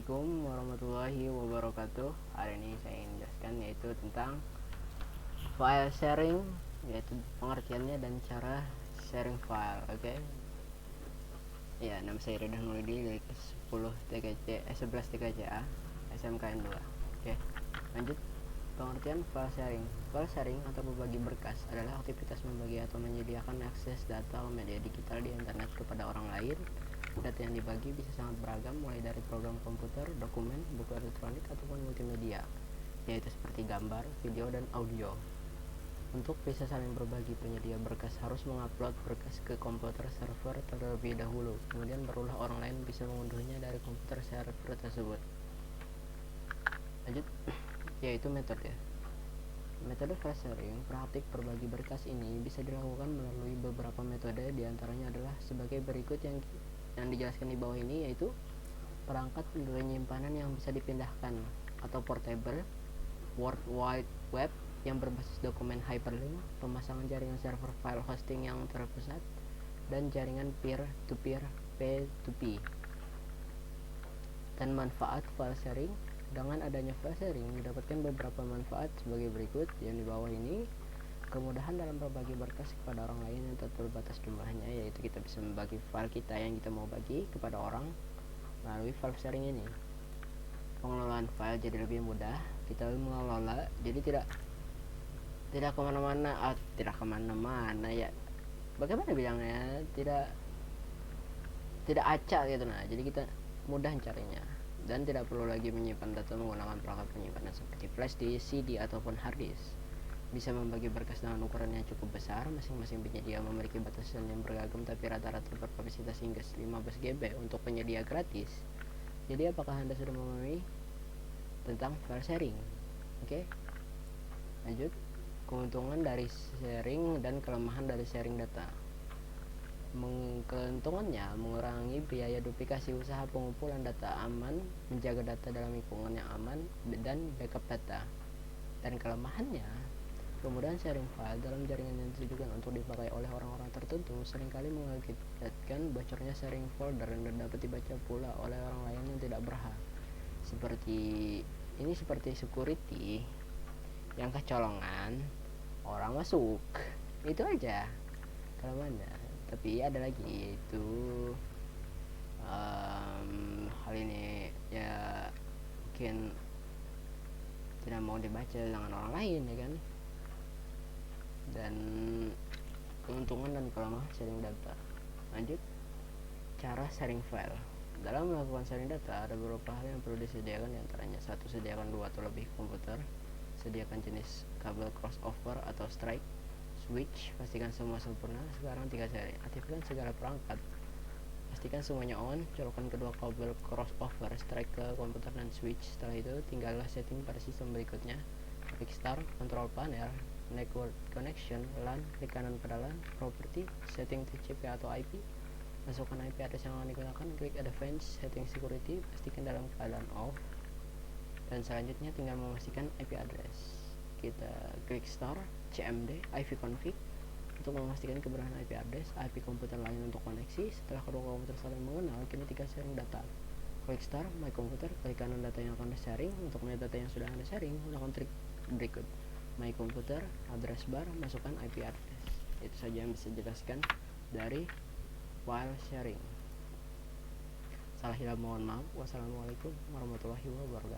Assalamualaikum warahmatullahi wabarakatuh. Hari ini saya ingin menjelaskan yaitu tentang file sharing, yaitu pengertiannya dan cara sharing file. Oke. Ya, nama saya Rida Nuridi dari 11 TKCA SMKN 2. Oke. Lanjut. Pengertian file sharing. File sharing atau berbagi berkas adalah aktivitas membagi atau menyediakan akses data media digital di internet kepada orang lain. Data yang dibagi bisa sangat beragam, mulai dari program komputer, dokumen, buku elektronik, ataupun multimedia, yaitu seperti gambar, video, dan audio. Untuk bisa saling berbagi, penyedia berkas harus mengupload berkas ke komputer server terlebih dahulu, kemudian barulah orang lain bisa mengunduhnya dari komputer server tersebut. Lanjut, yaitu metode. Metode file sharing, praktik berbagi berkas ini bisa dilakukan melalui beberapa metode, diantaranya adalah sebagai berikut yang dijelaskan di bawah ini, yaitu perangkat penyimpanan yang bisa dipindahkan atau portable, World Wide Web yang berbasis dokumen hyperlink, pemasangan jaringan server file hosting yang terpusat, dan jaringan peer-to-peer P2P. Dan manfaat file sharing. Dengan adanya file sharing mendapatkan beberapa manfaat sebagai berikut yang di bawah ini. Kemudahan dalam berbagi berkas kepada orang lain yang tak terbatas jumlahnya, yaitu kita bisa membagi file kita yang kita mau bagi kepada orang melalui file sharing ini. Pengelolaan file jadi lebih mudah, kita mengelola jadi tidak kemana-mana ya, bagaimana bilangnya, tidak acak gitu. Nah, jadi kita mudah mencarinya dan tidak perlu lagi menyimpan data menggunakan perangkat penyimpanan seperti flash disk, CD, ataupun hard disk. Bisa membagi berkas dengan ukuran yang cukup besar. Masing-masing penyedia memiliki batasan yang beragam, tapi rata-rata berkapasitas hingga 15 GB untuk penyedia gratis. Jadi apakah Anda sudah memahami tentang file sharing? Oke. Lanjut. Keuntungan dari sharing dan kelemahan dari sharing data. Keuntungannya mengurangi biaya duplikasi usaha pengumpulan data, aman, menjaga data dalam lingkungan yang aman, dan backup data. Dan kelemahannya, kemudahan sharing file dalam jaringan yang ditujukan untuk dipakai oleh orang-orang tertentu seringkali mengakibatkan bocornya sharing folder dan dapat dibaca pula oleh orang lain yang tidak berhak. Seperti security yang kecolongan, orang masuk. Itu aja kelemahannya. Tapi ada lagi, yaitu hal ini ya mungkin tidak mau dibaca dengan orang lain, ya kan. Dan keuntungan dan kelemahan sharing data. Lanjut, cara sharing file. Dalam melakukan sharing data ada beberapa hal yang perlu disediakan, diantaranya: 1. Sediakan 2 atau lebih komputer. Sediakan jenis kabel crossover atau strike switch. Pastikan semua sempurna. Sekarang 3 sharing. Aktifkan segala perangkat. Pastikan semuanya on. Colokkan kedua kabel crossover strike ke komputer dan switch. Setelah itu tinggallah setting pada sistem berikutnya. Klik start, control panel, network connection, LAN, klik kanan pada LAN, property, setting TCP atau IP, masukkan IP address yang akan digunakan, klik advance, setting security, pastikan dalam keadaan off, dan selanjutnya tinggal memastikan IP address. Kita klik start, CMD, IP config untuk memastikan keberadaan IP address, IP komputer lain untuk koneksi. Setelah kedua komputer saling mengenal, kini tinggal sharing data. Klik start, my computer, klik kanan data yang akan di-sharing. Untuk melihat data yang sudah Anda sharing, gunakan trik berikut: my computer, address bar, masukkan IP address. Itu saja yang bisa dijelaskan dari file sharing. Salah hilaf mohon maaf. Wassalamualaikum warahmatullahi wabarakatuh.